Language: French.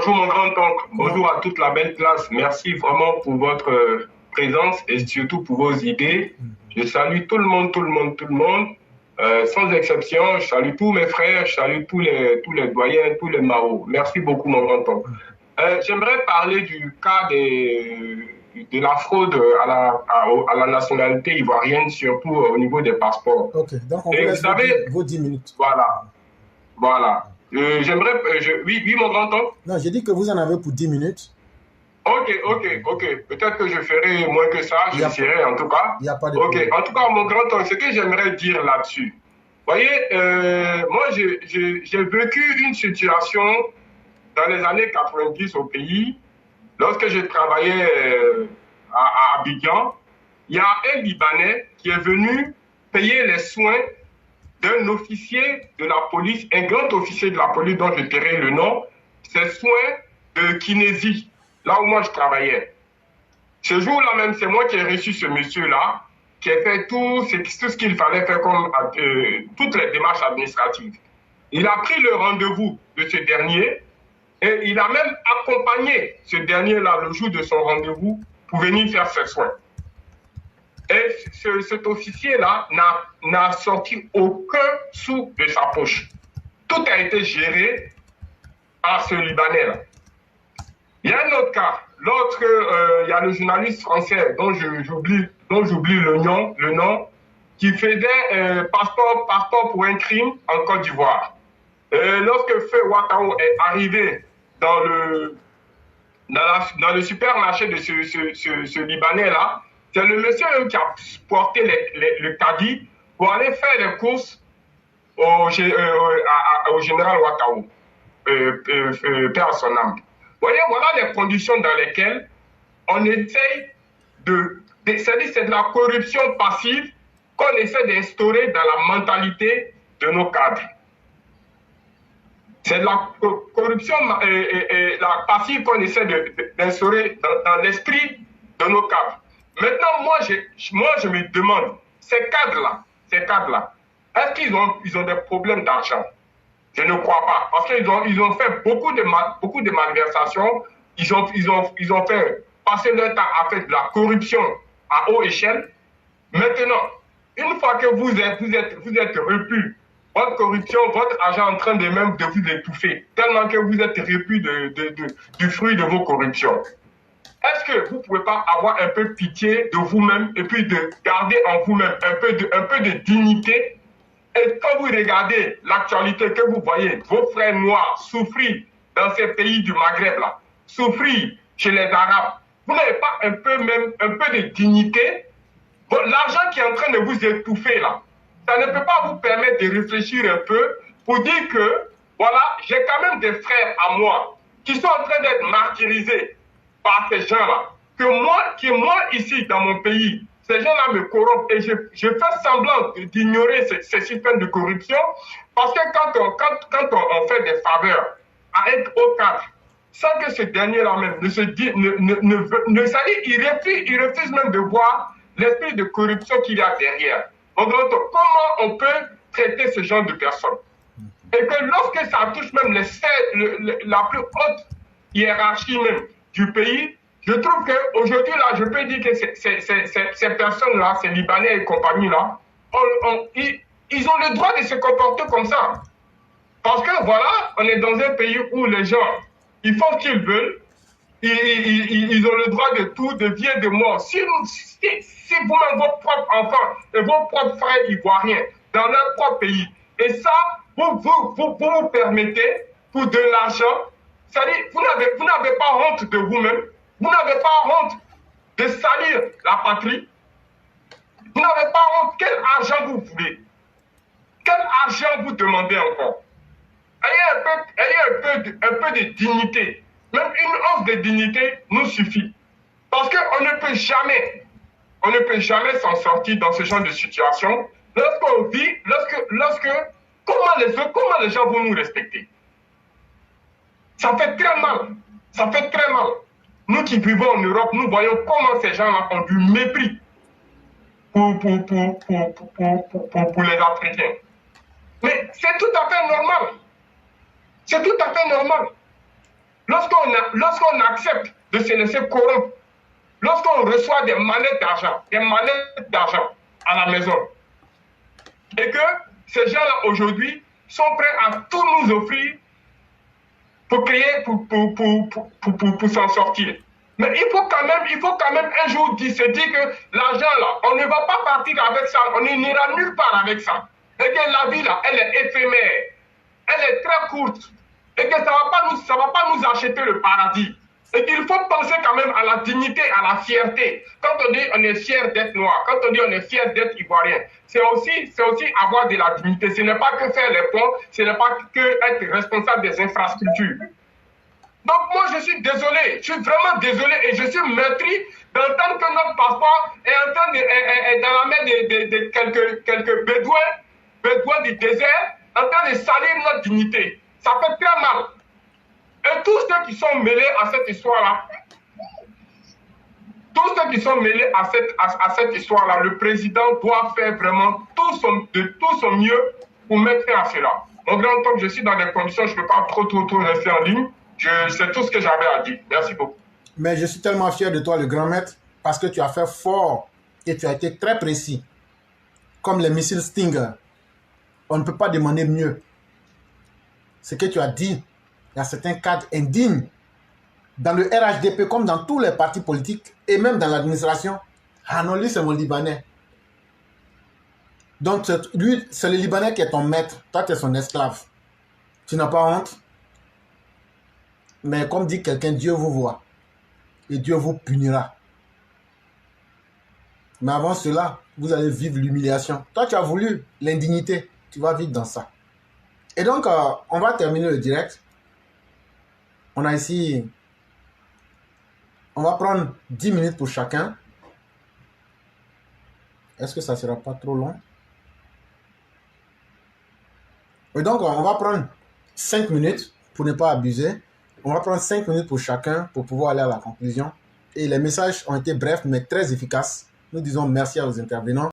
Bonjour mon grand-oncle, bonjour à toute la belle classe. Merci vraiment pour votre présence et surtout pour vos idées. Je salue tout le monde, tout le monde, tout le monde. Sans exception, je salue tous mes frères, je salue tous les doyens, tous les maos. Merci beaucoup mon grand-oncle. J'aimerais parler du cas de la fraude à la nationalité ivoirienne, surtout au niveau des passeports. Ok, donc on vous laisse vos 10 minutes. Voilà. J'aimerais... oui, mon grand-oncle. Non, j'ai dit que vous en avez pour 10 minutes. Ok. Peut-être que je ferai moins que ça, j'essaierai en tout cas. Il n'y a pas de problème. En tout cas, mon grand-oncle, ce que j'aimerais dire là-dessus. Vous voyez, moi, j'ai vécu une situation dans les années 90 au pays. Lorsque je travaillais à Abidjan, il y a un Libanais qui est venu payer les soins d'un officier de la police, un grand officier de la police dont je tairai le nom, ses soins de kinésie, là où moi je travaillais. Ce jour-là même, c'est moi qui ai reçu ce monsieur-là, qui a fait tout ce qu'il fallait faire comme toutes les démarches administratives. Il a pris le rendez-vous de ce dernier et il a même accompagné ce dernier-là le jour de son rendez-vous pour venir faire ses soins. Et cet officier-là n'a sorti aucun sou de sa poche. Tout a été géré par ce Libanais-là. Il y a un autre cas. L'autre, il y a le journaliste français dont j'oublie le nom, qui faisait passeport pour un crime en Côte d'Ivoire. Lorsque Feu Ouattao est arrivé dans le supermarché de ce Libanais-là, c'est le monsieur qui a porté le caddie pour aller faire les courses au général Ouattao, paix à son âme. Vous voyez, voilà les conditions dans lesquelles on essaye c'est de la corruption passive qu'on essaie d'instaurer dans la mentalité de nos cadres. C'est de la corruption la passive qu'on essaie d'instaurer dans l'esprit de nos cadres. Maintenant, moi, je me demande, ces cadres-là, est-ce qu'ils ont des problèmes d'argent? Je ne crois pas. Parce qu'ils ont fait beaucoup de malversations. Ils ont fait passer leur temps à faire de la corruption à haute échelle. Maintenant, une fois que vous êtes repus, votre corruption, votre argent est en train de vous étouffer, tellement que vous êtes repus du fruit de vos corruptions. Est-ce que vous ne pouvez pas avoir un peu pitié de vous-même et puis de garder en vous-même un peu de dignité? Et quand vous regardez l'actualité, que vous voyez vos frères noirs souffrir dans ces pays du Maghreb, là, souffrir chez les Arabes, vous n'avez pas un peu de dignité? L'argent qui est en train de vous étouffer, là, ça ne peut pas vous permettre de réfléchir un peu pour dire que, voilà, j'ai quand même des frères à moi qui sont en train d'être martyrisés par ces gens-là. Que moi, ici, dans mon pays, ces gens-là me corrompent et je fais semblant d'ignorer ces systèmes de corruption parce que quand on fait des faveurs à être au cadre, sans que ce dernier-là même ne se dit, il refuse même de voir l'esprit de corruption qu'il y a derrière. Donc, comment on peut traiter ce genre de personnes? Et que lorsque ça touche même la plus haute hiérarchie même du pays, je trouve qu'aujourd'hui, là, je peux dire que ces personnes-là, ces Libanais et compagnie-là, ils ont le droit de se comporter comme ça. Parce que voilà, on est dans un pays où les gens, ils font ce qu'ils veulent, ils ont le droit de tout, de vie et de mort. Si vous-même, vos propres enfants et vos propres frères ivoiriens, dans leur propre pays, et ça, vous permettez, pour de l'argent, c'est-à-dire, vous n'avez pas honte de vous-même, vous n'avez pas honte de salir la patrie, vous n'avez pas honte. Quel argent vous voulez? Quel argent vous demandez encore? Ayez un peu de dignité. Même une once de dignité nous suffit. Parce qu'on ne peut jamais s'en sortir dans ce genre de situation lorsqu'on vit, comment les gens vont nous respecter? Ça fait très mal. Ça fait très mal. Nous qui vivons en Europe, nous voyons comment ces gens-là ont du mépris pour les Africains. Mais c'est tout à fait normal. C'est tout à fait normal. Lorsqu'on accepte de se laisser corrompre, lorsqu'on reçoit des manettes d'argent à la maison, et que ces gens-là aujourd'hui sont prêts à tout nous offrir pour créer, pour s'en sortir. Mais il faut quand même un jour se dire que l'argent là, on ne va pas partir avec ça, on n'ira nulle part avec ça. Et que la vie là, elle est éphémère, elle est très courte, et que ça va pas nous acheter le paradis. Et qu'il faut penser quand même à la dignité, à la fierté. Quand on dit on est fier d'être noir, quand on dit on est fier d'être ivoirien, c'est aussi avoir de la dignité. Ce n'est pas que faire les ponts, ce n'est pas que être responsable des infrastructures. Donc moi je suis désolé, je suis vraiment désolé et je suis meurtri d'entendre que notre passeport est dans la main de quelques bédouins du désert, en train de salir notre dignité. Ça fait très mal. Et tous ceux qui sont mêlés à cette histoire-là, le président doit faire vraiment de tout son mieux pour mettre fin à cela. Mon grand homme, je suis dans des conditions, je ne peux pas trop rester en ligne. C'est tout ce que j'avais à dire. Merci beaucoup. Mais je suis tellement fier de toi, le grand maître, parce que tu as fait fort et tu as été très précis. Comme les missiles Stinger. On ne peut pas demander mieux. Ce que tu as dit, il y a certains cadres indignes dans le RHDP comme dans tous les partis politiques et même dans l'administration. Hanoli, c'est mon Libanais. Donc, lui, c'est le Libanais qui est ton maître. Toi, tu es son esclave. Tu n'as pas honte. Mais comme dit quelqu'un, Dieu vous voit. Et Dieu vous punira. Mais avant cela, vous allez vivre l'humiliation. Toi, tu as voulu l'indignité. Tu vas vivre dans ça. Et donc, on va terminer le direct. On a ici... On va prendre 10 minutes pour chacun. Est-ce que ça ne sera pas trop long? Et donc, on va prendre 5 minutes pour ne pas abuser. On va prendre 5 minutes pour chacun pour pouvoir aller à la conclusion. Et les messages ont été brefs mais très efficaces. Nous disons merci à aux intervenants.